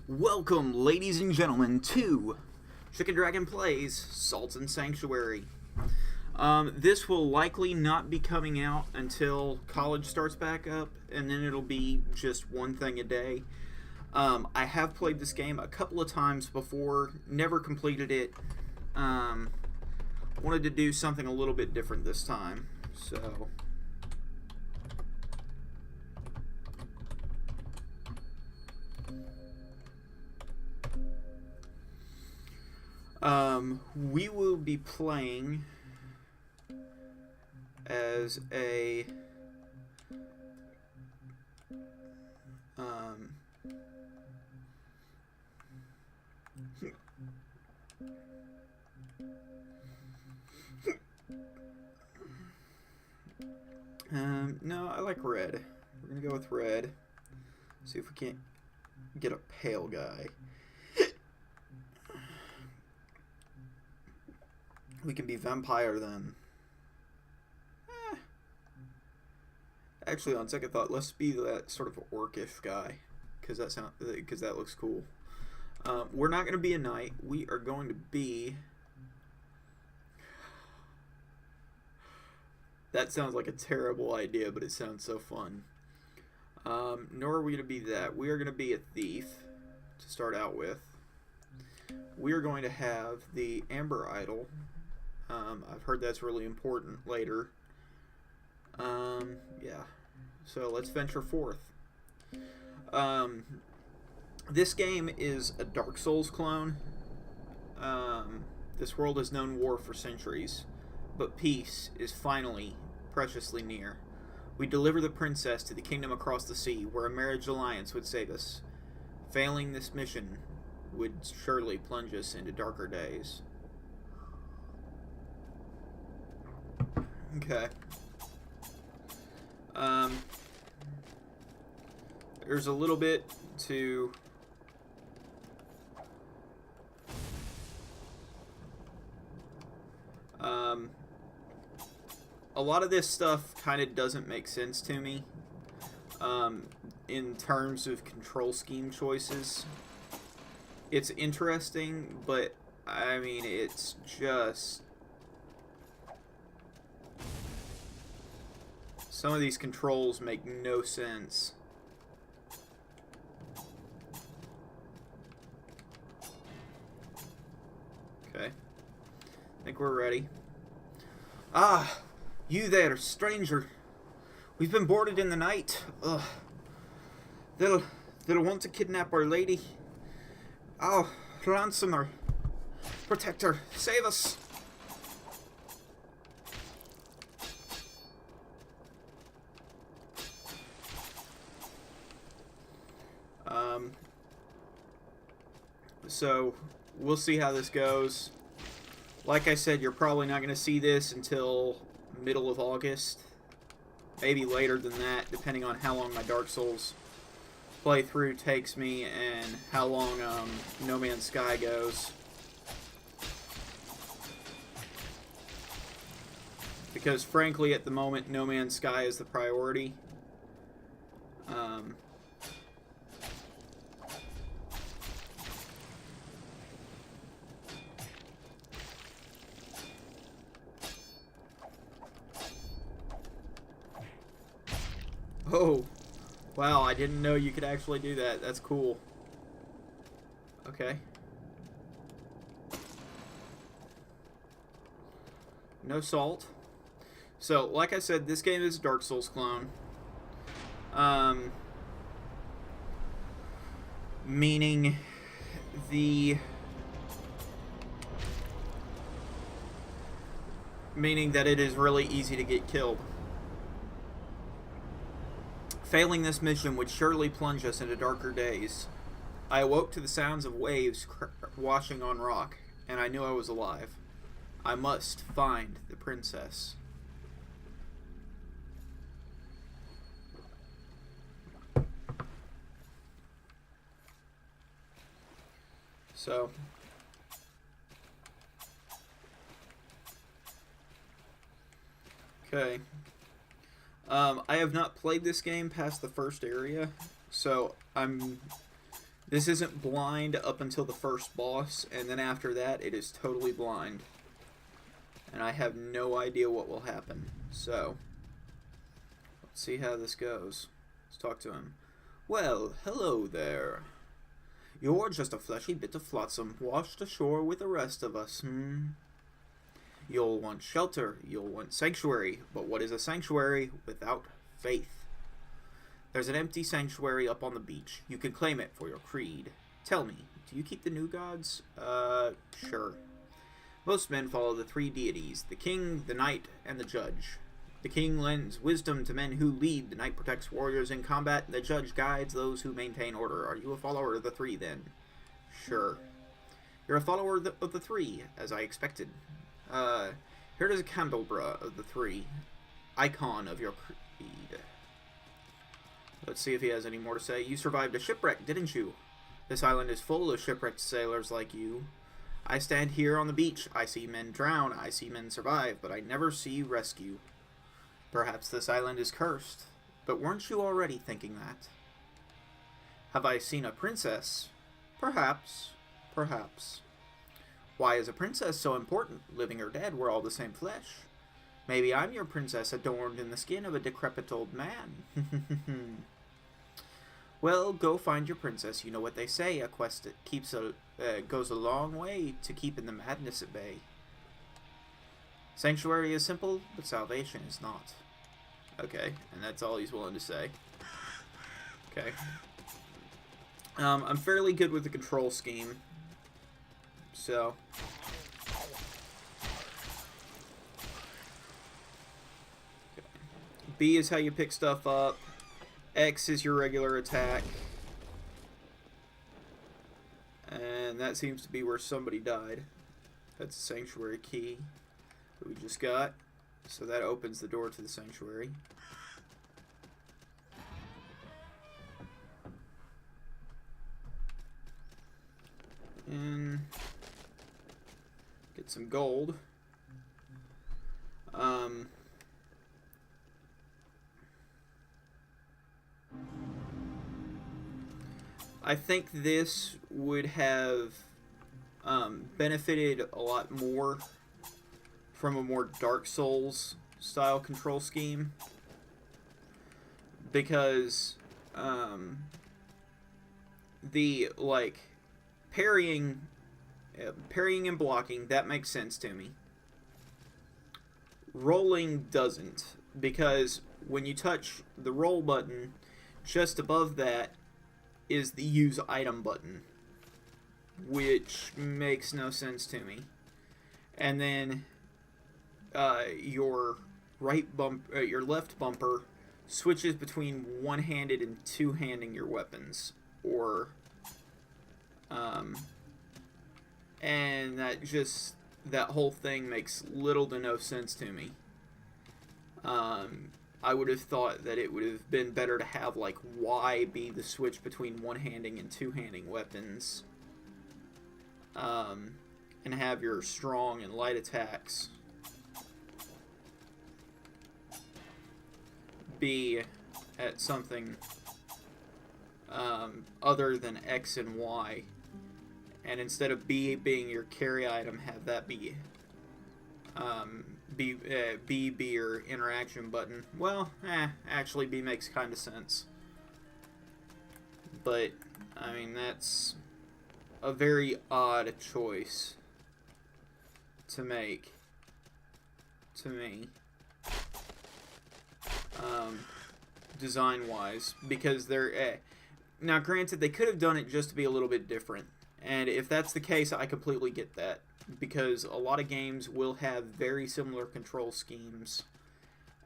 Welcome, ladies and gentlemen, to ChickenDragon Plays Sodden Sanctuary. This will likely not be coming out until college starts back up, and then it'll be just one thing a day. I have played this game a couple of times before, never completed it. Wanted to do something a little bit different this time, so... we will be playing as a no, I like red. We're gonna go with red. See if we can't get a pale guy. We can be vampire then. Actually, on second thought, let's be that sort of orcish guy, because that looks cool. We're not going to be a knight. We are going to be. That sounds like a terrible idea, but it sounds so fun. Nor are we going to be that. We are going to be a thief to start out with. We are going to have the Amber Idol. I've heard that's really important later. Yeah. So let's venture forth. This game is a Dark Souls clone. This world has known war for centuries, but peace is finally preciously near. We deliver the princess to the kingdom across the sea, where a marriage alliance would save us. Failing this mission would surely plunge us into darker days. Okay. There's a little bit to a lot of this stuff kind of doesn't make sense to me in terms of control scheme choices. It's interesting, but I mean, it's just some of these controls make no sense. Okay. I think we're ready. Ah! You there, stranger. We've been boarded in the night. Ugh. They'll want to kidnap our lady. Oh, ransom her. Protect her. Save us. So, we'll see how this goes. Like I said, you're probably not going to see this until middle of August. Maybe later than that, depending on how long my Dark Souls playthrough takes me and how long No Man's Sky goes. Because frankly, at the moment, No Man's Sky is the priority. Oh, wow, I didn't know you could actually do that. That's cool. Okay. No salt. So, like I said, this game is a Dark Souls clone. Meaning that it is really easy to get killed. Failing this mission would surely plunge us into darker days. I awoke to the sounds of waves washing on rock, and I knew I was alive. I must find the princess. So... okay. I have not played this game past the first area, so I'm This isn't blind up until the first boss, and then after that, it is totally blind. And I have no idea what will happen. So, let's see how this goes. Let's talk to him. Well, hello there. You're just a fleshy bit of flotsam washed ashore with the rest of us, You'll want shelter, you'll want sanctuary, but what is a sanctuary without faith? There's an empty sanctuary up on the beach. You can claim it for your creed. Tell me, do you keep the new gods? Sure. Most men follow the three deities, the king, the knight, and the judge. The king lends wisdom to men who lead, the knight protects warriors in combat, and the judge guides those who maintain order. Are you a follower of the three, then? Sure. You're a follower of the three, as I expected. Here is a candelabra of the three, icon of your creed. Let's see if he has any more to say. You survived a shipwreck, didn't you? This island is full of shipwrecked sailors like you. I stand here on the beach. I see men drown. I see men survive, but I never see rescue. Perhaps this island is cursed. But weren't you already thinking that? Have I seen a princess? Perhaps. Perhaps. Why is a princess so important? Living or dead, we're all the same flesh. Maybe I'm your princess adorned in the skin of a decrepit old man. Well, go find your princess. You know what they say, a quest that keeps goes a long way to keeping the madness at bay. Sanctuary is simple, but salvation is not. Okay, and that's all he's willing to say. Okay. I'm fairly good with the control scheme. So... B is how you pick stuff up. X is your regular attack. And that seems to be where somebody died. That's a sanctuary key that we just got. So that opens the door to the sanctuary. And get some gold. I think this would have benefited a lot more from a more Dark Souls style control scheme, because the parrying and blocking, that makes sense to me. Rolling doesn't, because when you touch the roll button, just above that is the use item button, which makes no sense to me. And then your your left bumper switches between one-handed and two-handing your weapons, or and that whole thing makes little to no sense to me. I would have thought that it would have been better to have Y be the switch between one-handing and two-handing weapons, and have your strong and light attacks be at something other than X and Y, and instead of B being your carry item, have that be B be your interaction button. Well, actually B makes kind of sense. But, I mean, that's a very odd choice to make, to me, design-wise, because they're... now, granted, they could have done it just to be a little bit different, and if that's the case, I completely get that, because a lot of games will have very similar control schemes,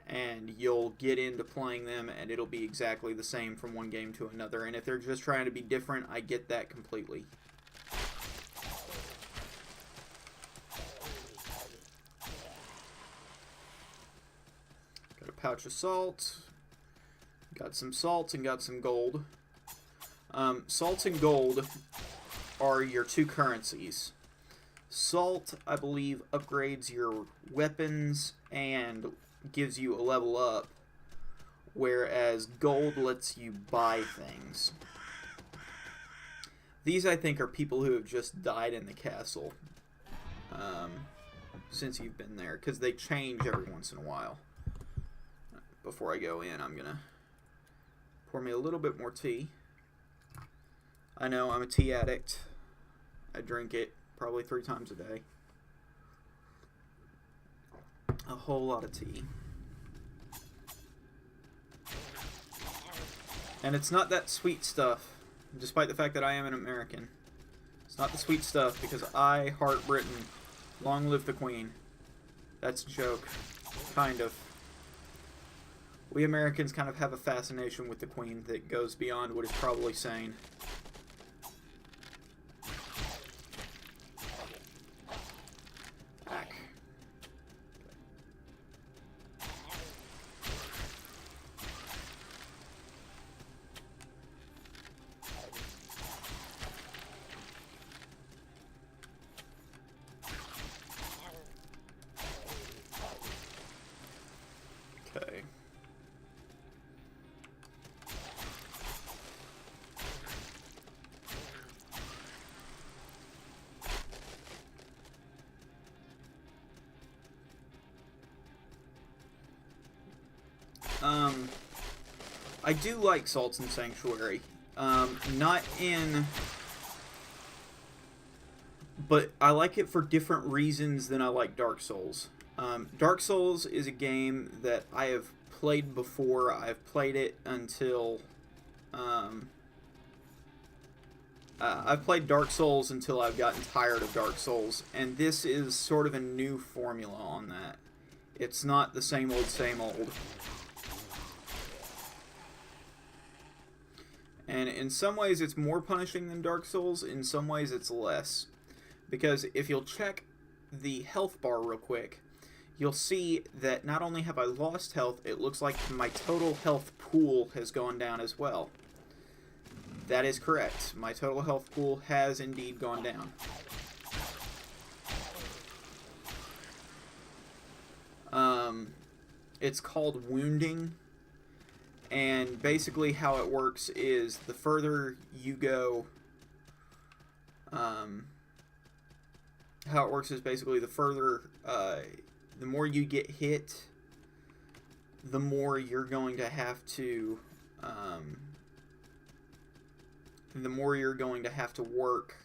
and you'll get into playing them and it'll be exactly the same from one game to another, and if they're just trying to be different, I get that completely. Got a pouch of salt, got some salt, and got some gold. Salt and gold are your two currencies. Salt, I believe, upgrades your weapons and gives you a level up, whereas gold lets you buy things. These, I think, are people who have just died in the castle since you've been there, because they change every once in a while. Before I go in, I'm going to pour me a little bit more tea. I know, I'm a tea addict. I drink it probably 3 times a day. A whole lot of tea. And it's not that sweet stuff, despite the fact that I am an American. It's not the sweet stuff, because I heart Britain. Long live the Queen. That's a joke. Kind of. We Americans kind of have a fascination with the Queen that goes beyond what is probably sane. Back. Okay. I do like Soulslike Sanctuary. Not in... But I like it for different reasons than I like Dark Souls. Dark Souls is a game that I have played before. I've played it until... I've played Dark Souls until I've gotten tired of Dark Souls. And this is sort of a new formula on that. It's not the same old, same old. And in some ways it's more punishing than Dark Souls, in some ways it's less. Because if you'll check the health bar real quick, you'll see that not only have I lost health, it looks like my total health pool has gone down as well. That is correct. My total health pool has indeed gone down. It's called wounding. And basically how it works is the further you go, how it works is basically the further, the more you get hit, the more you're going to have to, work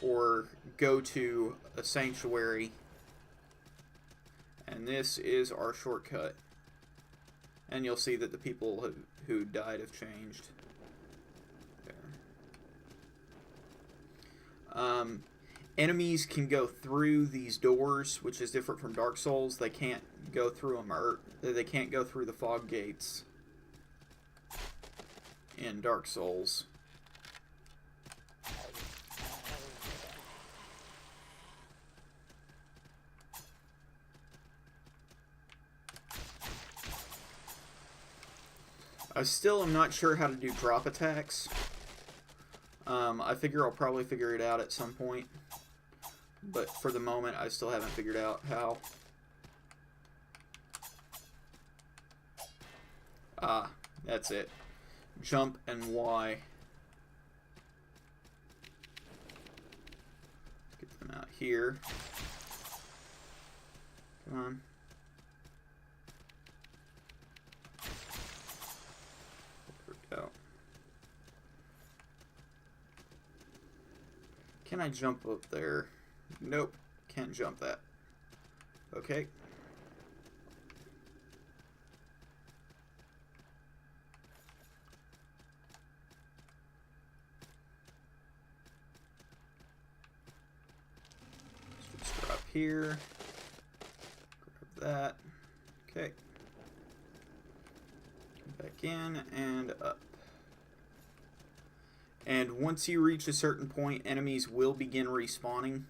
or go to a sanctuary. And this is our shortcut. And you'll see that the people who died have changed. There. Enemies can go through these doors, which is different from Dark Souls. They can't go through them, or they can't go through the fog gates in Dark Souls. I still am not sure how to do drop attacks. I figure I'll probably figure it out at some point. But for the moment, I still haven't figured out how. Ah, that's it. Jump and Y. Get them out here. Come on. Out. Can I jump up there? Nope, can't jump that. Okay. Just drop here. Grab that. Okay. Back in and up. And once you reach a certain point, enemies will begin respawning,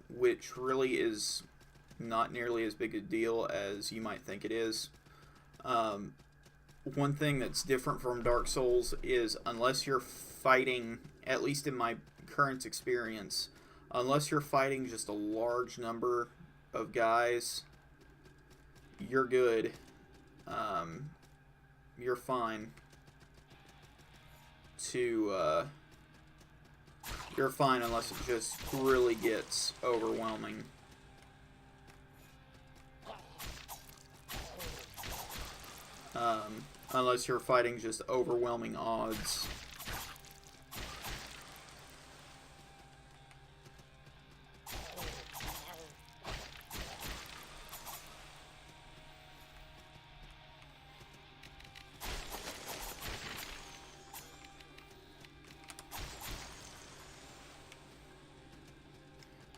which really is not nearly as big a deal as you might think it is. One thing that's different from Dark Souls is unless you're fighting, at least in my current experience, unless you're fighting just a large number of guys, you're good. You're fine. to, you're fine unless it just really gets overwhelming. Unless you're fighting just overwhelming odds.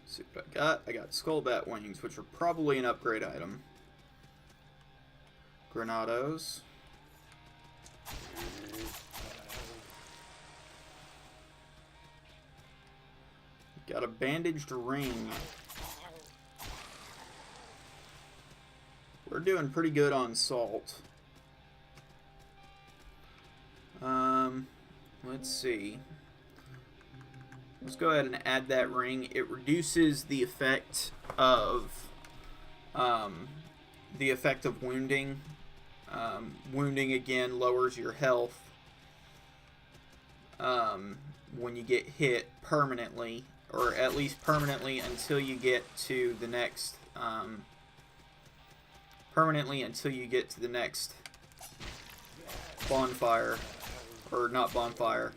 See what I got. I got skull bat wings, which are probably an upgrade item. Granados. Got a bandaged ring. We're doing pretty good on salt. Let's see. Let's go ahead and add that ring. It reduces the effect of wounding. Wounding again lowers your health when you get hit permanently, or at least permanently until you get to the next bonfire, or not bonfire.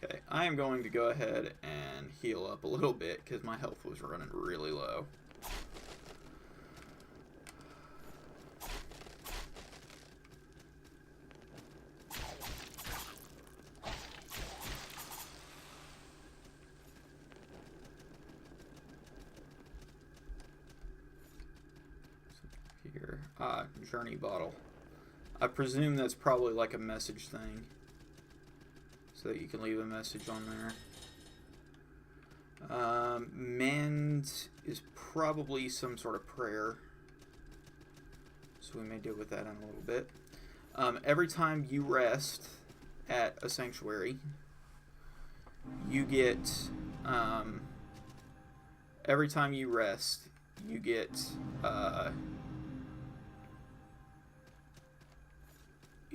Okay, I am going to go ahead and heal up a little bit because my health was running really low. Here, journey bottle. I presume that's probably like a message thing, so that you can leave a message on there. Mend is probably some sort of prayer, so we may deal with that in a little bit. Every time you rest at a sanctuary, you get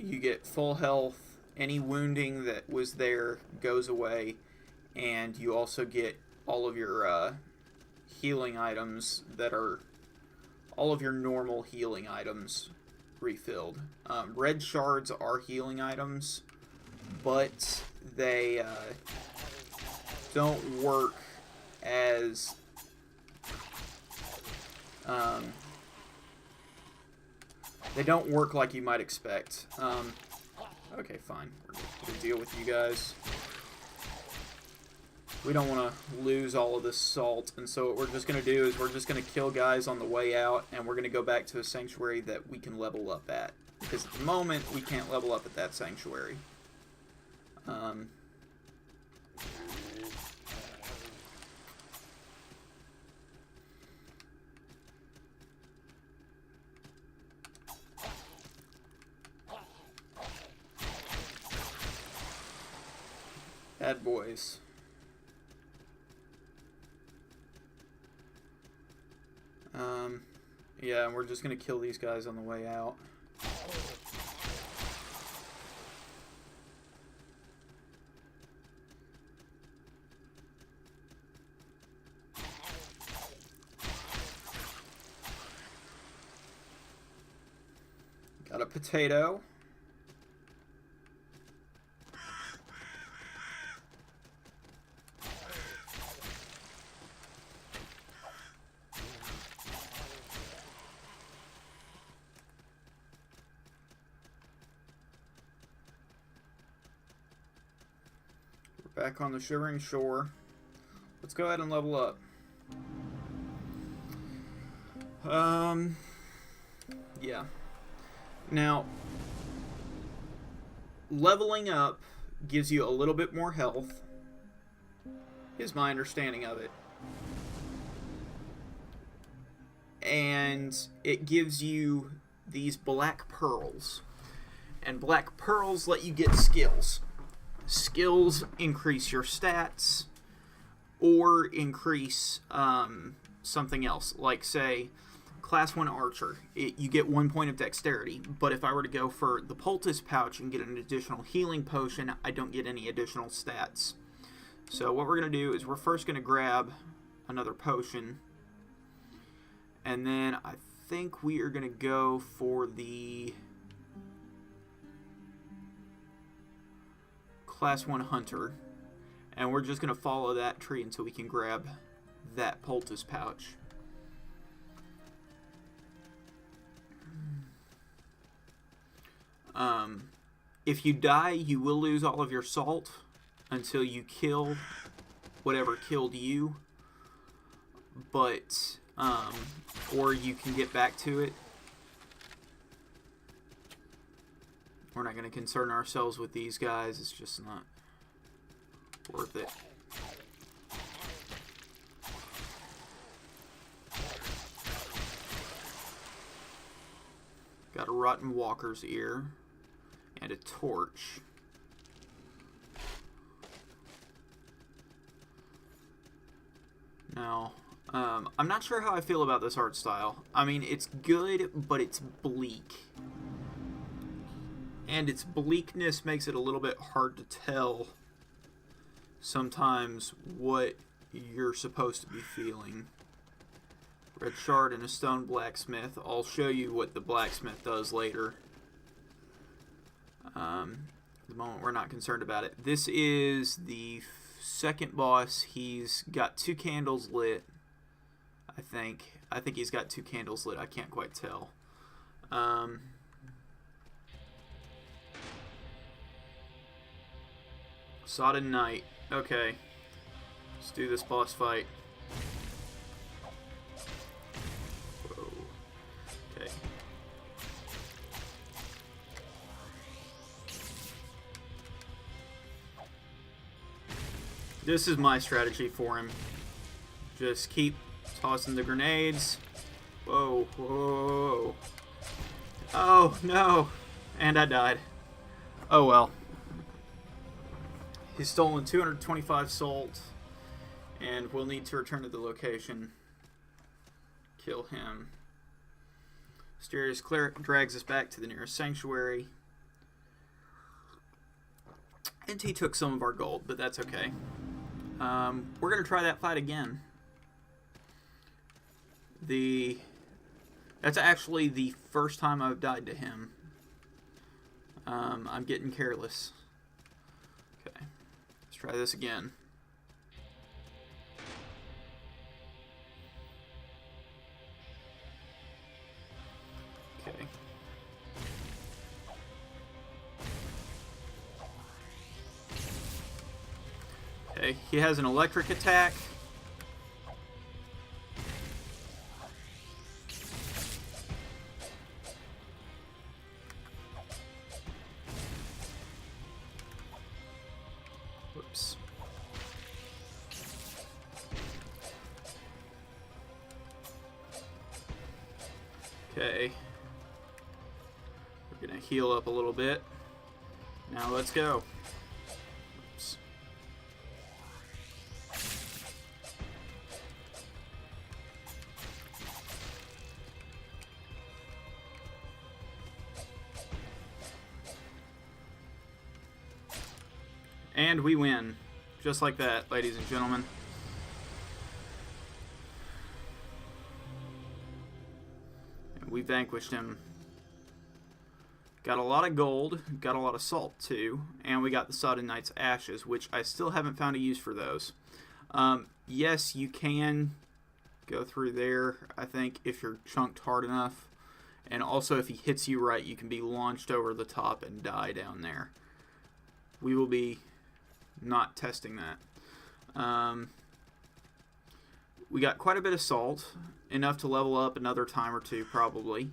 you get full health. Any wounding that was there goes away, and you also get all of your healing items that are all of your normal healing items refilled. Red shards are healing items, but they don't work as they don't work like you might expect. Okay, fine. We're going to deal with you guys. We don't want to lose all of this salt, and so what we're just going to do is we're just going to kill guys on the way out, and we're going to go back to a sanctuary that we can level up at. Because at the moment, we can't level up at that sanctuary. Bad boys. Yeah, and we're just gonna kill these guys on the way out. Got a potato. Back on the Shivering Shore. Let's go ahead and level up. Yeah. Now, leveling up gives you a little bit more health, is my understanding of it. And it gives you these black pearls. And black pearls let you get skills. Skills increase your stats or increase something else, like say Class 1 Archer, you get 1 point of dexterity, but if I were to go for the Poultice Pouch and get an additional healing potion, I don't get any additional stats. So what we're going to do is we're first going to grab another potion, and then I think we are going to go for the Class 1 Hunter, and we're just going to follow that tree until we can grab that Poultice Pouch. If you die, you will lose all of your salt until you kill whatever killed you, but or you can get back to it. We're not going to concern ourselves with these guys. It's just not worth it. Got a rotten walker's ear and a torch. Now, I'm not sure how I feel about this art style. I mean, it's good, but it's bleak. And its bleakness makes it a little bit hard to tell sometimes what you're supposed to be feeling. Red shard and a stone blacksmith. I'll show you what the blacksmith does later. At the moment, we're not concerned about it. This is the second boss. He's got 2 candles lit, I think. I think he's got 2 candles lit. I can't quite tell. Sodden Knight. Okay. Let's do this boss fight. Whoa. Okay. This is my strategy for him. Just keep tossing the grenades. Whoa, whoa. Oh, no. And I died. Oh, well. He's stolen 225 salt, and we'll need to return to the location. Kill him. Mysterious Cleric drags us back to the nearest sanctuary. And he took some of our gold, but that's okay. We're going to try that fight again. That's actually the first time I've died to him. I'm getting careless. Okay. Let's try this again. Okay. Okay, he has an electric attack. Whoops. Okay. We're gonna heal up a little bit. Now let's go. Oops. And we win. Just like that, ladies and gentlemen. And we vanquished him. Got a lot of gold, got a lot of salt too, and we got the Sodden Knight's ashes, which I still haven't found a use for those. Yes, you can go through there, I think, if you're chunked hard enough. And also, if he hits you right, you can be launched over the top and die down there. We will be not testing that. We got quite a bit of salt, enough to level up another time or two probably.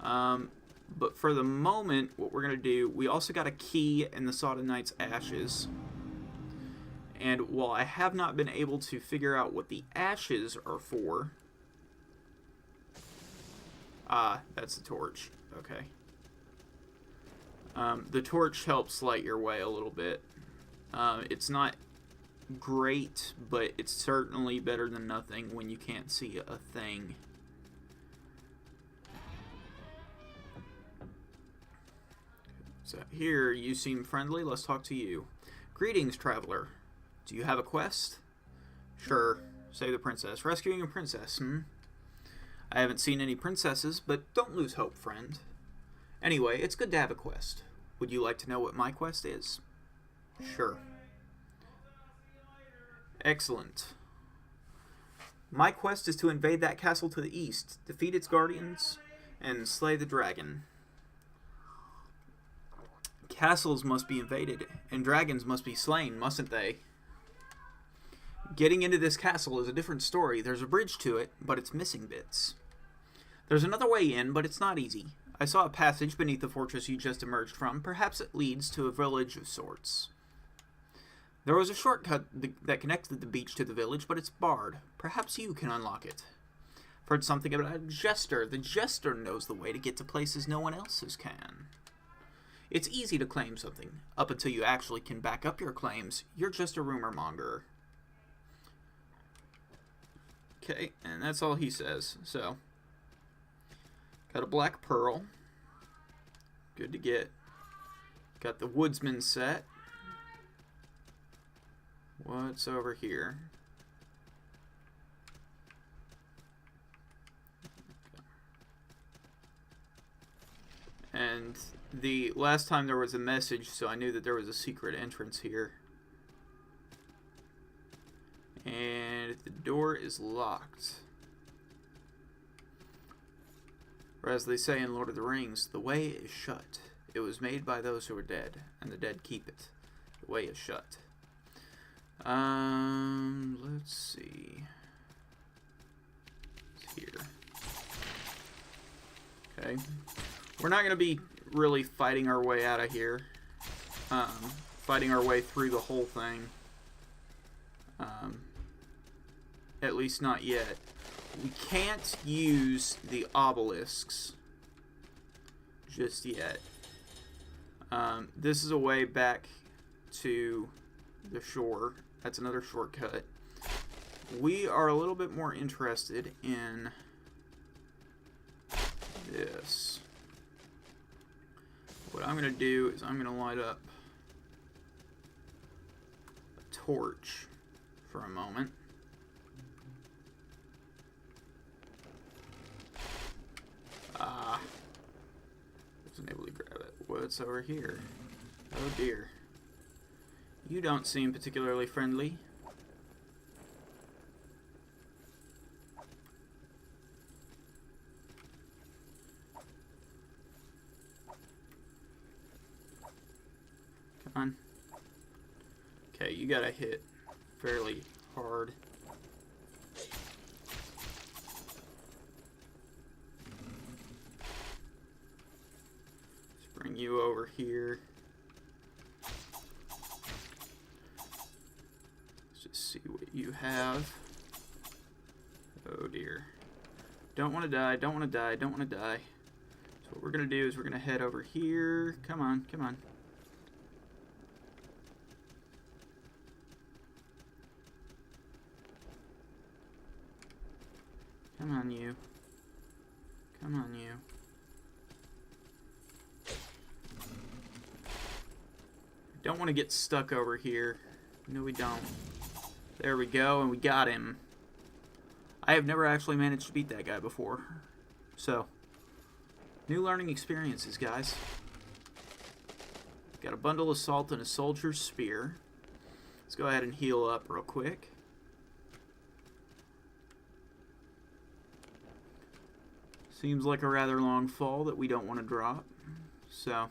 But for the moment, what we're going to do, we also got a key in the Sodden Knight's ashes. And while I have not been able to figure out what the ashes are for... Ah, that's the torch. Okay. The torch helps light your way a little bit. It's not great, but it's certainly better than nothing when you can't see a thing. So here, you seem friendly. Let's talk to you. Greetings, traveler. Do you have a quest? Sure. Save the princess. Rescuing a princess, I haven't seen any princesses, but don't lose hope, friend. Anyway, it's good to have a quest. Would you like to know what my quest is? Sure. Excellent. My quest is to invade that castle to the east, defeat its guardians, and slay the dragon. Castles must be invaded, and dragons must be slain, mustn't they? Getting into this castle is a different story. There's a bridge to it, but it's missing bits. There's another way in, but it's not easy. I saw a passage beneath the fortress you just emerged from. Perhaps it leads to a village of sorts. There was a shortcut that connected the beach to the village, but it's barred. Perhaps you can unlock it. I've heard something about a jester. The jester knows the way to get to places no one else can. It's easy to claim something. Up until you actually can back up your claims, you're just a rumor monger. Okay, and that's all he says. So, got a black pearl. Good to get. Got the woodsman set. What's over here? And the last time there was a message, so I knew that there was a secret entrance here. And the door is locked. Or as they say in Lord of the Rings, the way is shut. It was made by those who are dead, and the dead keep it. The way is shut. Let's see. It's here. Okay. We're not going to be really fighting our way out of here. Fighting our way through the whole thing. At least not yet. We can't use the obelisks just yet. This is a way back to the shore. That's another shortcut. We are a little bit more interested in this. What I'm going to do is I'm going to light up a torch for a moment. Wasn't able to grab it. What's over here? Oh dear. You don't seem particularly friendly. Come on. Okay, you gotta hit fairly hard. Let's bring you over here. Let's just see what you have. Oh dear. Don't want to die, don't want to die, don't want to die. So what we're going to do is we're going to head over here. Come on, come on. Come on, you. Come on, you. Don't want to get stuck over here. No, we don't. There we go, and we got him. I have never actually managed to beat that guy before. So, new learning experiences, guys. Got a bundle of salt and a soldier's spear. Let's go ahead and heal up real quick. Seems like a rather long fall that we don't want to drop. So,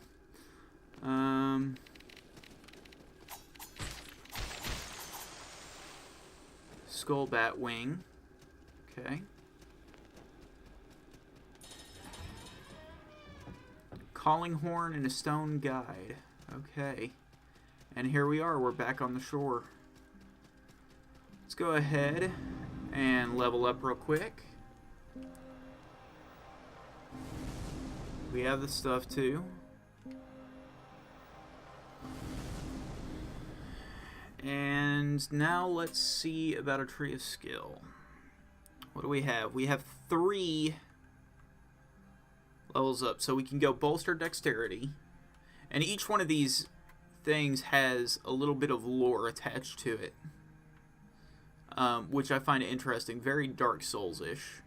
Skull Bat Wing. Okay. Calling Horn and a Stone Guide. Okay. And here we are. We're back on the shore. Let's go ahead and level up real quick. We have the stuff too. And now let's see about a tree of skill. What do we have? We have 3 levels up. So we can go bolster dexterity, And each one of these things has a little bit of lore attached to it, which I find interesting. Very Dark Souls-ish.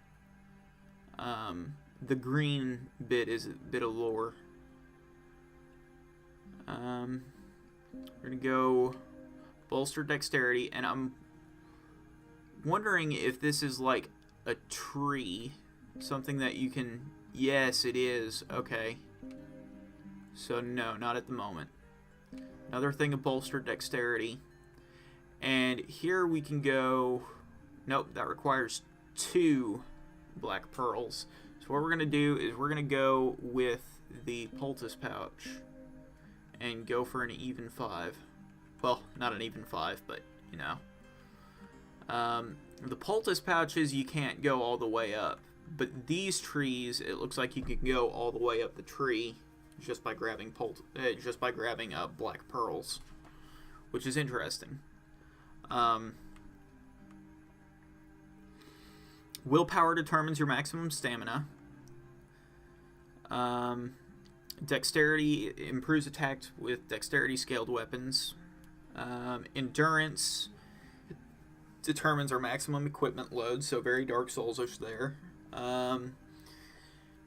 The green bit is a bit of lore. We're going to go bolster dexterity, and I'm wondering if this is like a tree, something that you can... Yes, it is. Okay. So no, not at the moment. Another thing of bolstered dexterity. And here we can go... Nope, that requires 2 black pearls. So what we're going to do is we're going to go with the poultice pouch and go for an even 5. Well, not an even 5, but, you know. The poultice pouches, you can't go all the way up. But these trees, it looks like you can go all the way up the tree just by grabbing black pearls, which is interesting. Willpower determines your maximum stamina. Dexterity improves attack with dexterity scaled weapons. Endurance determines our maximum equipment load, so very Dark Souls-ish there.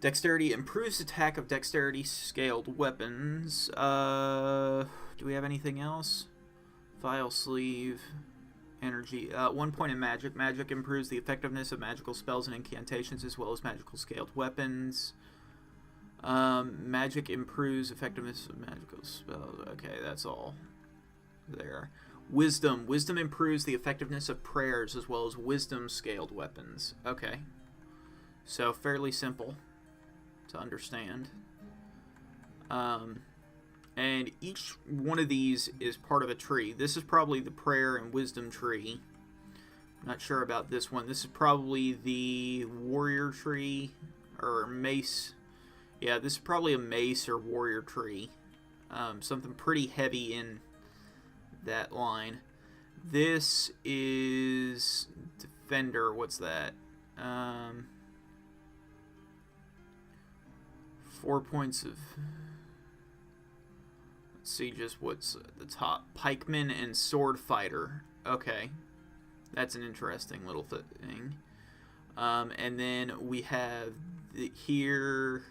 Dexterity improves attack of dexterity scaled weapons. Do we have anything else? File sleeve. Energy. 1 point in magic. Magic improves the effectiveness of magical spells and incantations as well as magical scaled weapons. Magic improves effectiveness of magical spells. Okay, that's all there. Wisdom. Wisdom improves the effectiveness of prayers as well as wisdom scaled weapons. Okay. So fairly simple to understand. And each one of these is part of a tree. This is probably the prayer and wisdom tree. I'm not sure about this one. This is probably the warrior tree or mace. Yeah, this is probably a mace or warrior tree. Something pretty heavy in that line. This is defender. What's that? 4 points of... Let's see just what's at the top. Pikeman and sword fighter. Okay. That's an interesting little thing. And then we have here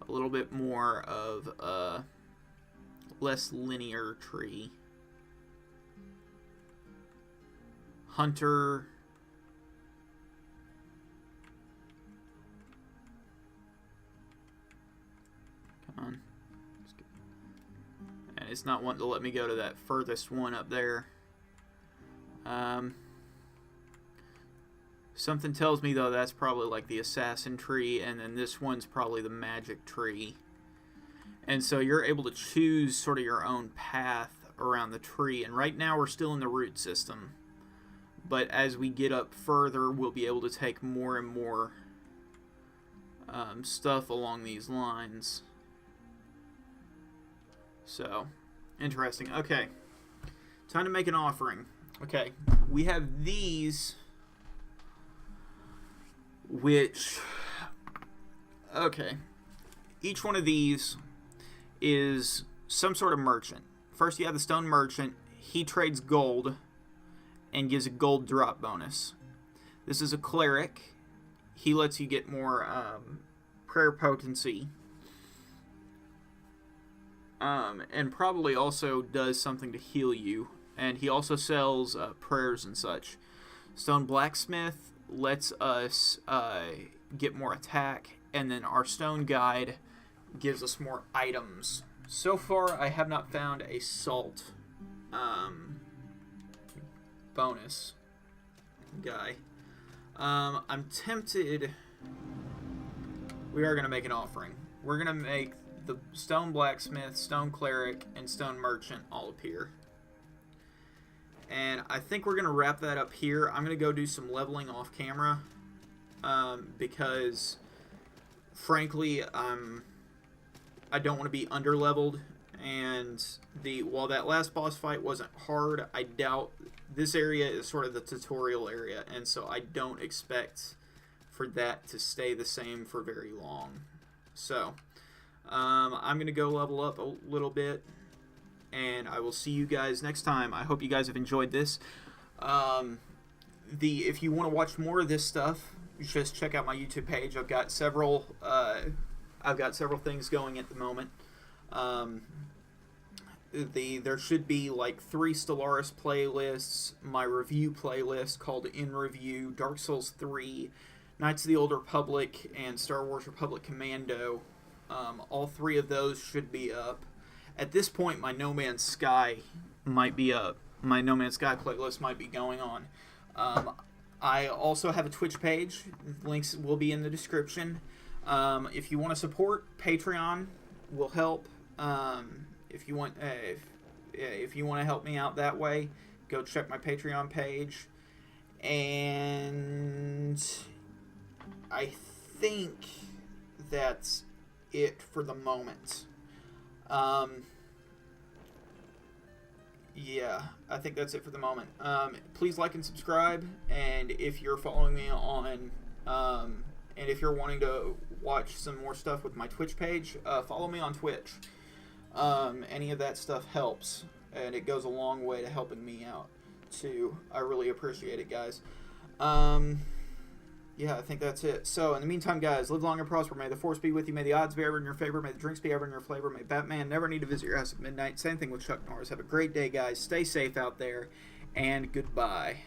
a little bit more of a less linear tree. Hunter. Come on. And it's not wanting to let me go to that furthest one up there. Something tells me, though, that's probably like the assassin tree, and then this one's probably the magic tree. And so you're able to choose sort of your own path around the tree. And right now we're still in the root system. But as we get up further, we'll be able to take more and more stuff along these lines. So, interesting. Okay. Time to make an offering. Okay. We have these, which... Okay. Each one of these is some sort of merchant. First, you have the stone merchant. He trades gold and gives a gold drop bonus. This is a cleric. He lets you get more prayer potency. And probably also does something to heal you. And he also sells prayers and such. Stone blacksmith lets us get more attack. And then our stone guide gives us more items. So far, I have not found a salt bonus guy. I'm tempted. We are going to make an offering. We're going to make the stone blacksmith, stone cleric, and stone merchant all appear. And I think we're going to wrap that up here. I'm going to go do some leveling off camera. Because, frankly, I don't want to be under-leveled. And while that last boss fight wasn't hard, I doubt this area is sort of the tutorial area. And so I don't expect for that to stay the same for very long. So, I'm going to go level up a little bit, and I will see you guys next time. I hope you guys have enjoyed this. If you want to watch more of this stuff, just check out my YouTube page. I've got several things going at the moment. There should be like 3 Stellaris playlists, my review playlist called In Review, Dark Souls 3, Knights of the Old Republic, and Star Wars Republic Commando. All 3 of those should be up. At this point, my No Man's Sky might be up. My No Man's Sky playlist might be going on. I also have a Twitch page. Links will be in the description. If you want to support, Patreon will help. If you want to help me out that way, go check my Patreon page. And I think that's it for the moment. Yeah, I think that's it for the moment. Please like and subscribe, and if you're following me on, and if you're wanting to watch some more stuff with my Twitch page, follow me on Twitch. Any of that stuff helps, and it goes a long way to helping me out, too. I really appreciate it, guys. Yeah, I think that's it. So, in the meantime, guys, live long and prosper. May the force be with you. May the odds be ever in your favor. May the drinks be ever in your flavor. May Batman never need to visit your house at midnight. Same thing with Chuck Norris. Have a great day, guys. Stay safe out there, and goodbye.